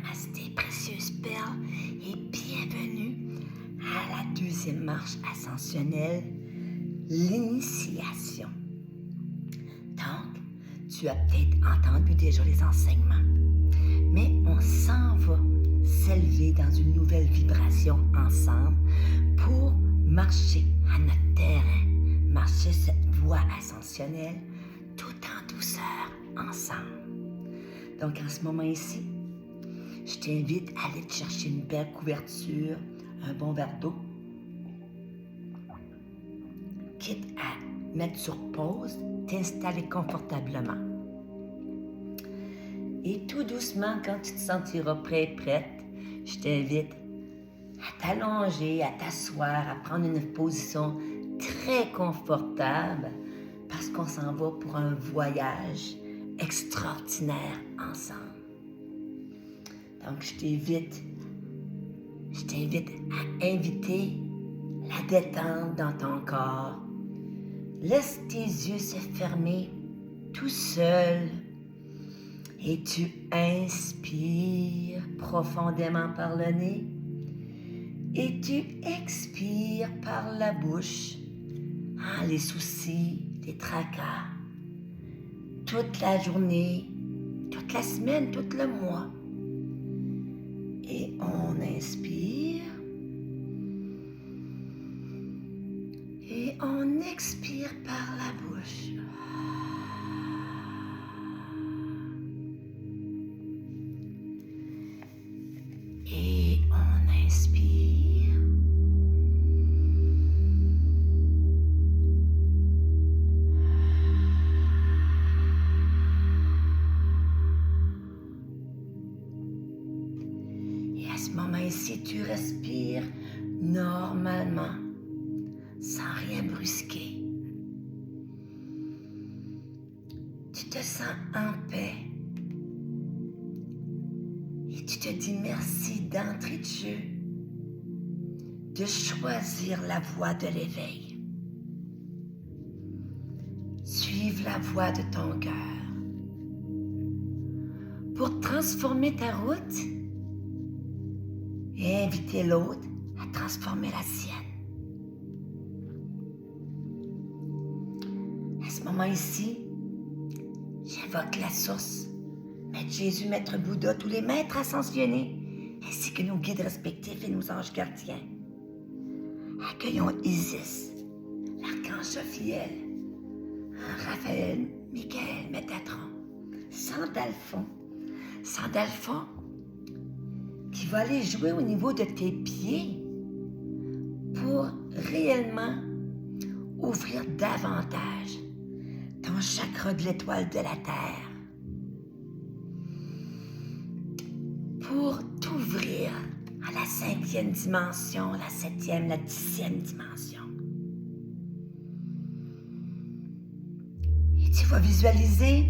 Namasté, précieuses perles, et bienvenue à la deuxième marche ascensionnelle, l'initiation. Donc, tu as peut-être entendu déjà les enseignements, mais on s'en va s'élever dans une nouvelle vibration ensemble pour marcher à notre terrain, marcher cette voie ascensionnelle tout en douceur ensemble. Donc, en ce moment ici, je t'invite à aller te chercher une belle couverture, un bon verre d'eau, quitte à mettre sur pause, t'installer confortablement. Et tout doucement, quand tu te sentiras prêt et prête, je t'invite à t'allonger, à t'asseoir, à prendre une position très confortable parce qu'on s'en va pour un voyage extraordinaire ensemble. Donc, je t'invite à inviter la détente dans ton corps. Laisse tes yeux se fermer tout seul et tu inspires profondément par le nez et tu expires par la bouche. Les soucis, les tracas, toute la journée, toute la semaine, tout le mois. Et on inspire. Et on expire par la bouche. Et on inspire. Et à ce moment ici, tu respires normalement, sans rien brusquer. Tu te sens en paix. Et tu te dis merci d'entrée de jeu, de choisir la voie de l'éveil. Suive la voie de ton cœur pour transformer ta route et inviter l'autre à transformer la sienne. À ce moment ici, j'invoque la source, Maître Jésus, Maître Bouddha, tous les maîtres ascensionnés, ainsi que nos guides respectifs et nos anges gardiens. Accueillons Isis, l'archange Sophiel, Raphaël, Michael, Métatron, Sandalphon qui va aller jouer au niveau de tes pieds pour réellement ouvrir davantage ton chakra de l'étoile de la Terre, pour t'ouvrir à la 5e dimension, la 7e, la 10e dimension. Et tu vas visualiser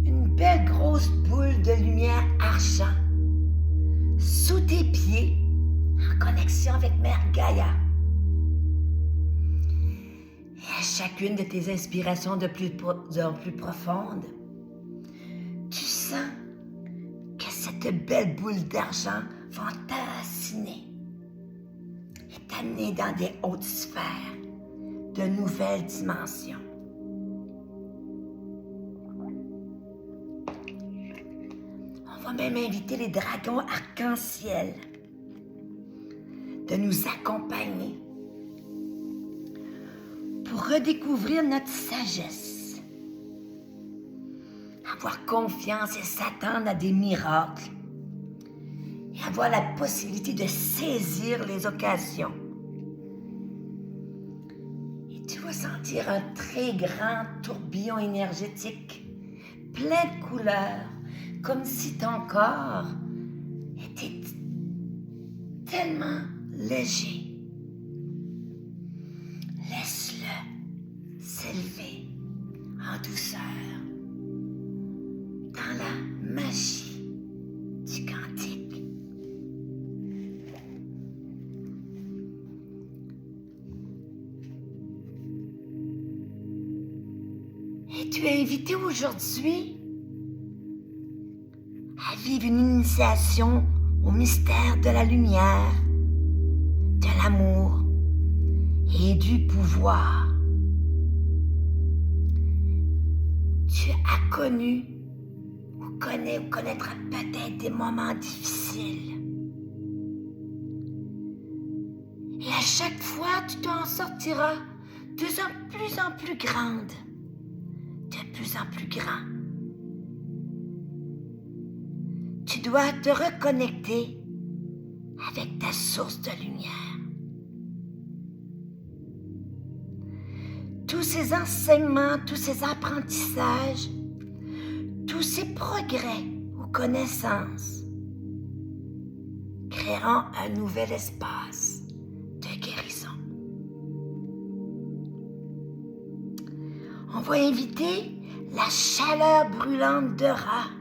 une belle grosse boule de lumière argent sous tes pieds, en connexion avec Mère Gaïa. Et à chacune de tes inspirations de plus profondes, tu sens que cette belle boule d'argent va t'enraciner et t'amener dans des hautes sphères, de nouvelles dimensions. On va même inviter les dragons arc-en-ciel de nous accompagner pour redécouvrir notre sagesse, avoir confiance et s'attendre à des miracles et avoir la possibilité de saisir les occasions. Et tu vas sentir un très grand tourbillon énergétique, plein de couleurs, comme si ton corps était tellement léger. Laisse-le s'élever en douceur dans la magie du cantique. Et tu es invité aujourd'hui à vivre une initiation au mystère de la lumière, de l'amour et du pouvoir. Tu as connu ou connais ou connaîtras peut-être des moments difficiles. Et à chaque fois, tu t'en sortiras de plus en plus grande, de plus en plus grand. Tu dois te reconnecter avec ta source de lumière. Tous ces enseignements, tous ces apprentissages, tous ces progrès ou connaissances créeront un nouvel espace de guérison. On va inviter la chaleur brûlante de Ra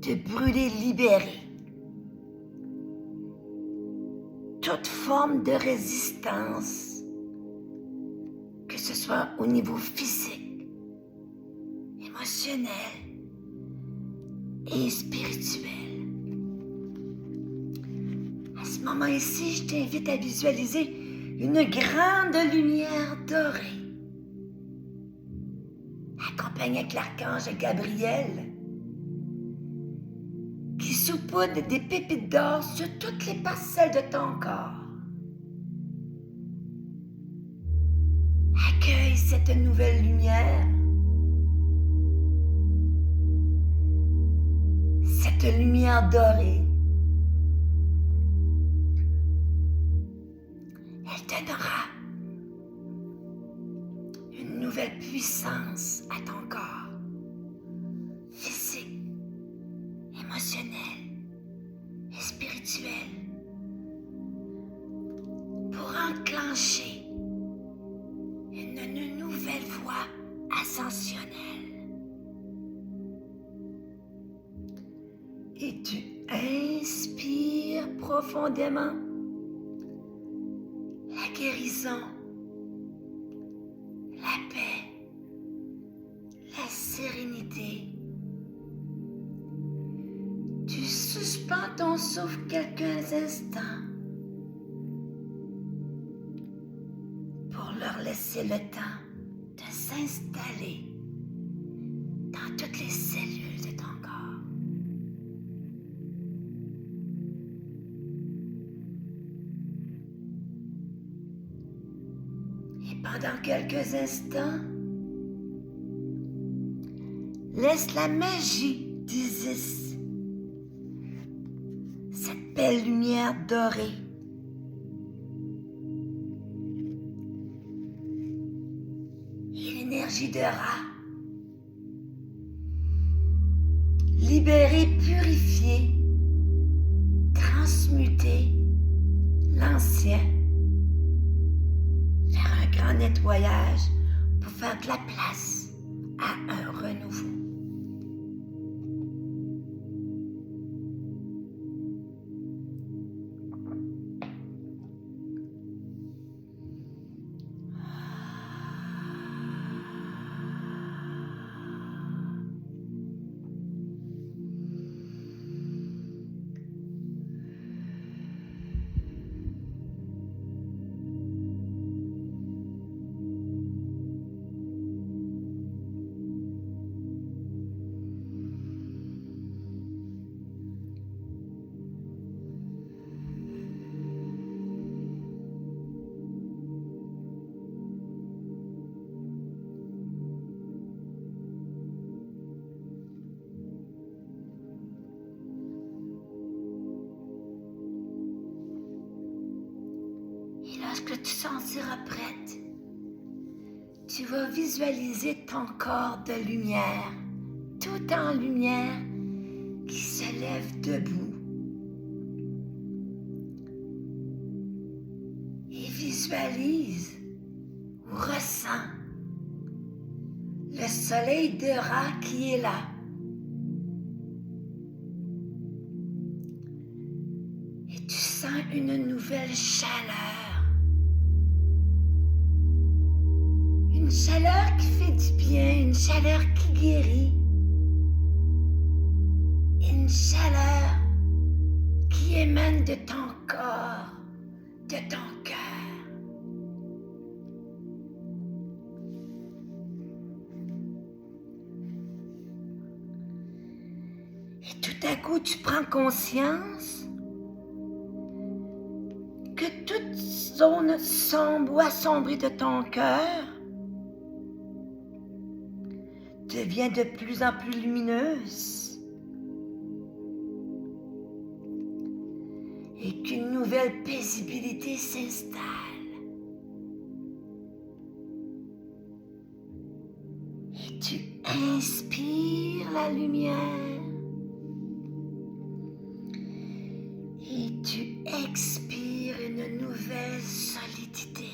de brûler, libérer toute forme de résistance, que ce soit au niveau physique, émotionnel et spirituel. À ce moment ici, je t'invite à visualiser une grande lumière dorée, accompagnée avec l'archange Gabriel, qui saupoudre des pépites d'or sur toutes les parcelles de ton corps. Accueille cette nouvelle lumière, cette lumière dorée. Elle te donnera une nouvelle puissance à ton corps, physique, émotionnel et spirituel, pour enclencher une nouvelle voie ascensionnelle. Et tu inspires profondément la guérison, la paix, la sérénité. Tu suspends ton souffle quelques instants pour leur laisser le temps de s'installer dans toutes les cellules de ton corps. Et pendant quelques instants, laisse la magie d'Isis, cette belle lumière dorée, et l'énergie de Ra, libérer, purifier, transmuter l'ancien, faire un grand nettoyage pour faire de la place à un renouveau. Lorsque tu sentiras prête, tu vas visualiser ton corps de lumière, tout en lumière, qui se lève debout. Et visualise ou ressens le soleil de Ra qui est là. Et tu sens une nouvelle chaleur. Une chaleur qui fait du bien, une chaleur qui guérit. une chaleur qui émane de ton corps, de ton cœur. Et tout à coup, tu prends conscience que toute zone sombre ou assombrie de ton cœur devient de plus en plus lumineuse et qu'une nouvelle paisibilité s'installe. Et tu inspires la lumière et tu expires une nouvelle solidité.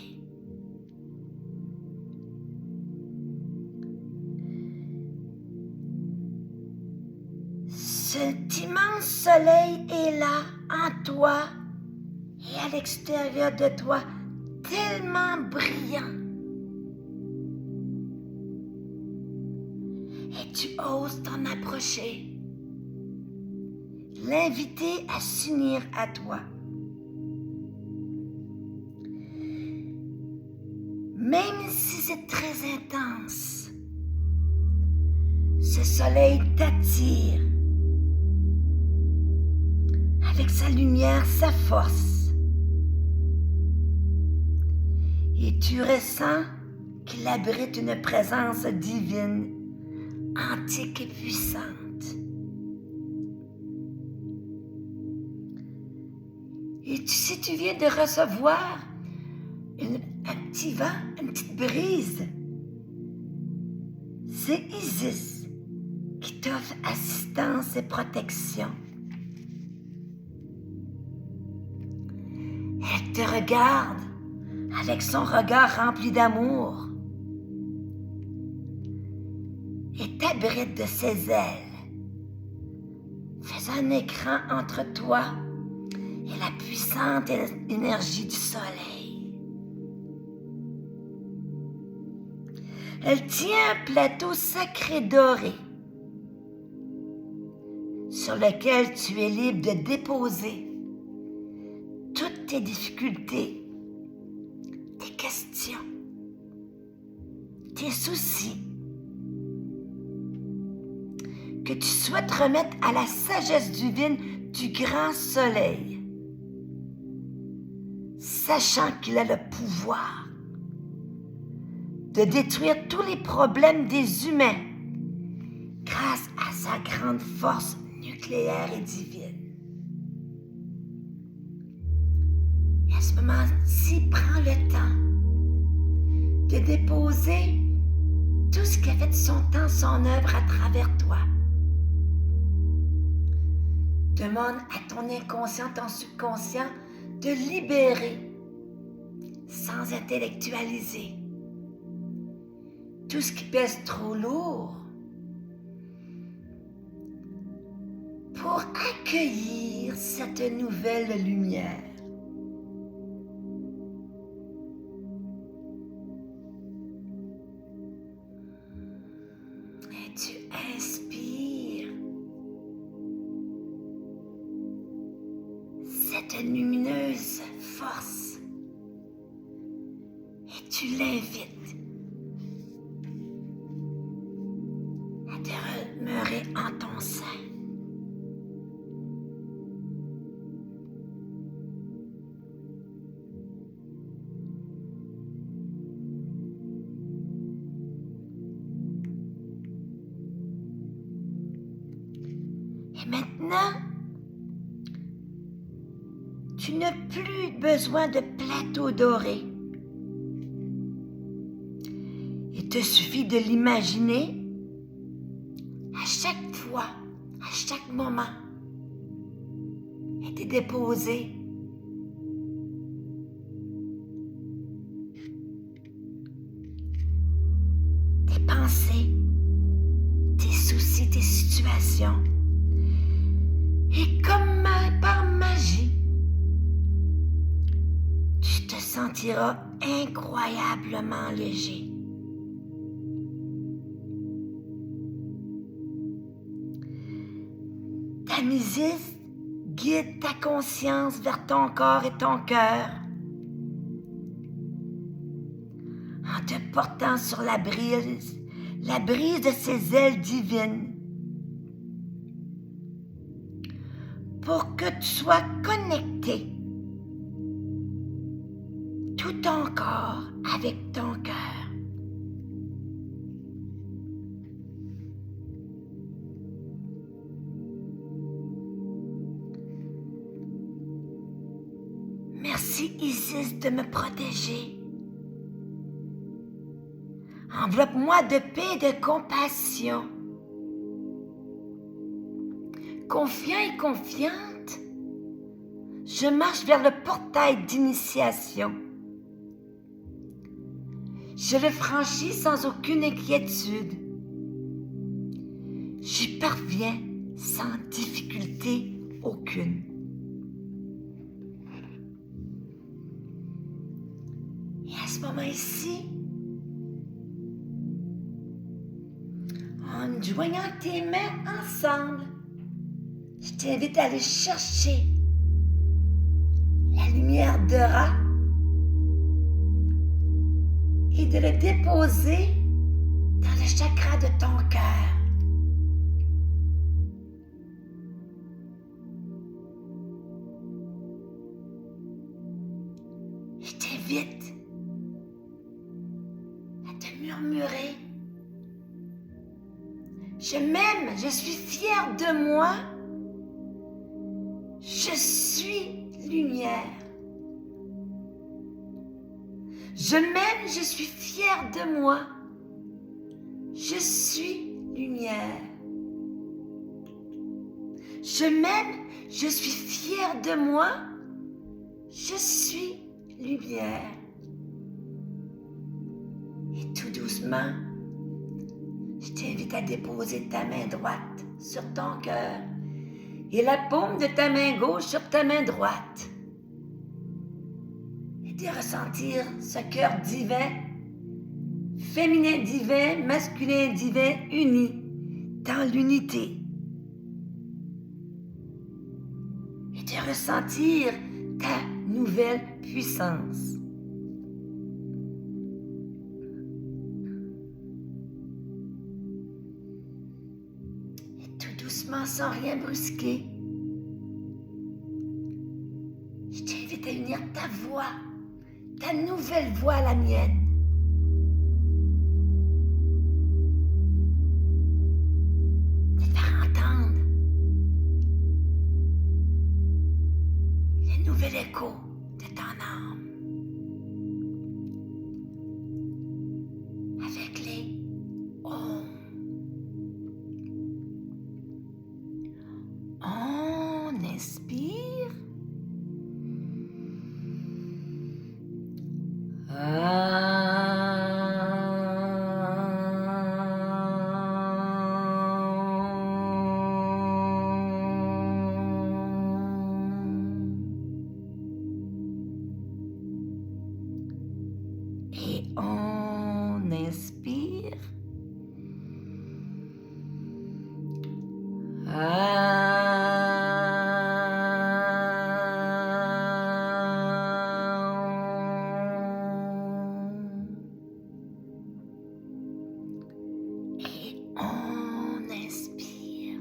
Cet immense soleil est là, en toi et à l'extérieur de toi, tellement brillant. Et tu oses t'en approcher, l'inviter à s'unir à toi. Même si c'est très intense, ce soleil t'attire avec sa lumière, sa force. Et tu ressens qu'il abrite une présence divine, antique et puissante. Et si tu viens de recevoir un petit vent, une petite brise, c'est Isis qui t'offre assistance et protection. Elle te regarde avec son regard rempli d'amour et t'abrite de ses ailes, faisant un écran entre toi et la puissante énergie du soleil. Elle tient un plateau sacré doré sur lequel tu es libre de déposer toutes tes difficultés, tes questions, tes soucis, que tu souhaites remettre à la sagesse divine du grand soleil, sachant qu'il a le pouvoir de détruire tous les problèmes des humains grâce à sa grande force nucléaire et divine. Et à ce moment-ci, prends le temps de déposer tout ce qui a fait de son temps, son œuvre à travers toi. Demande à ton inconscient, ton subconscient de libérer, sans intellectualiser, tout ce qui pèse trop lourd pour accueillir cette nouvelle lumière. Et tu inspires cette lumineuse force et tu l'invites à te demeurer en ton sein. Et maintenant, tu n'as plus besoin de plateau doré. Il te suffit de l'imaginer à chaque fois, à chaque moment. Et t'es déposé. Tes pensées, tes soucis, tes situations. Et comme par magie, tu te sentiras incroyablement léger. Ta musique guide ta conscience vers ton corps et ton cœur en te portant sur la brise de ses ailes divines pour que tu sois connecté tout ton corps avec ton cœur. Merci Isis de me protéger. Enveloppe-moi de paix et de compassion. Confiant et confiante, je marche vers le portail d'initiation. Je le franchis sans aucune inquiétude. J'y parviens sans difficulté aucune. Et à ce moment-ci, en joignant tes mains ensemble, je t'invite à aller chercher la lumière de Ra et de le déposer dans le chakra de ton cœur. Je t'invite à te murmurer: je m'aime, je suis fière de moi, je suis lumière. Je m'aime, je suis fière de moi, je suis lumière. Je m'aime, je suis fière de moi, je suis lumière. Et tout doucement, je t'invite à déposer ta main droite sur ton cœur et la paume de ta main gauche sur ta main droite. Et de ressentir ce cœur divin, féminin divin, masculin divin, uni dans l'unité. Et de ressentir ta nouvelle puissance. Doucement, sans rien brusquer, je t'invite à unir ta voix, ta nouvelle voix à la mienne. De faire entendre le nouvel écho de ton âme. Avec les Om. On inspire. Et on inspire. Et on inspire.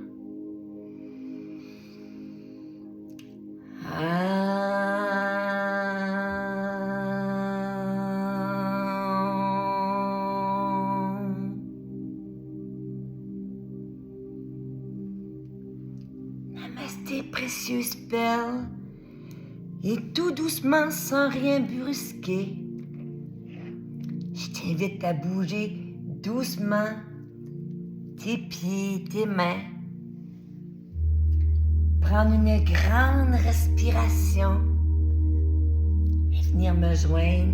Namasté, précieuse perle, et tout doucement, sans rien brusquer, je t'invite à bouger doucement tes pieds, tes mains. Prendre une grande respiration et venir me joindre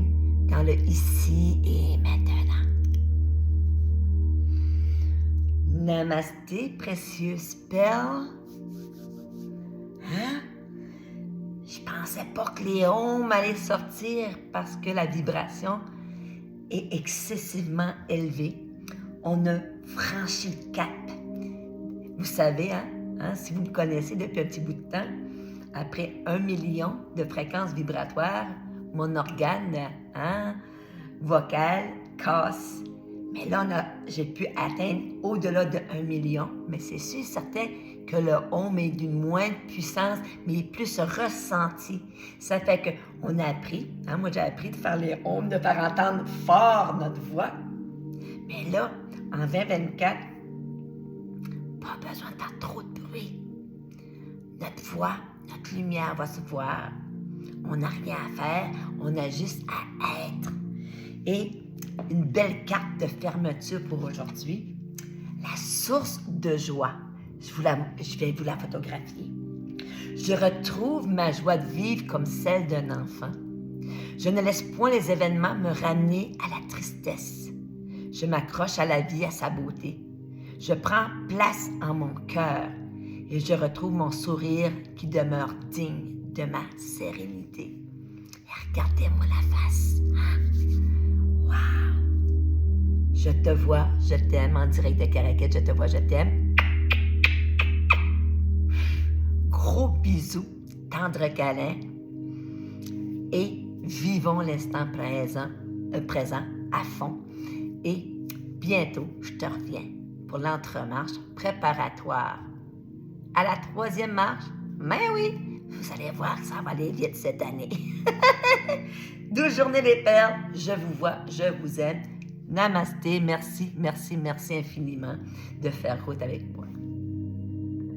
dans le ici et maintenant. Namasté, précieuse perle. Hein? Je pensais pas que les ohms allaient sortir parce que la vibration est excessivement élevée. On a franchi le cap. Vous savez, hein? hein, si vous me connaissez depuis un petit bout de temps, après 1 million de fréquences vibratoires, mon organe hein, vocal casse. Mais là, j'ai pu atteindre au-delà de 1 million. Mais c'est sûr et certain que le home est d'une moindre puissance, mais il est plus ressenti. Ça fait qu'on a appris, hein, moi j'ai appris de faire les homes, de faire entendre fort notre voix. Mais là, en 2024, pas besoin de faire trop de bruit. Notre voix, notre lumière va se voir. On n'a rien à faire, on a juste à être. Et une belle carte de fermeture pour aujourd'hui. La source de joie. Je vais vous la photographier. Je retrouve ma joie de vivre comme celle d'un enfant. Je ne laisse point les événements me ramener à la tristesse. Je m'accroche à la vie, à sa beauté. Je prends place en mon cœur et je retrouve mon sourire qui demeure digne de ma sérénité. Et regardez-moi la face. Wow! Je te vois, je t'aime en direct de Caracat. Je te vois, je t'aime. Gros bisous, tendre câlin et vivons l'instant présent à fond. Et bientôt, je te reviens pour l'entremarche préparatoire. À la 3e marche, mais oui, vous allez voir que ça va aller vite cette année. 12 journées les perles, je vous vois, je vous aime. Namasté, merci, merci, merci infiniment de faire route avec moi.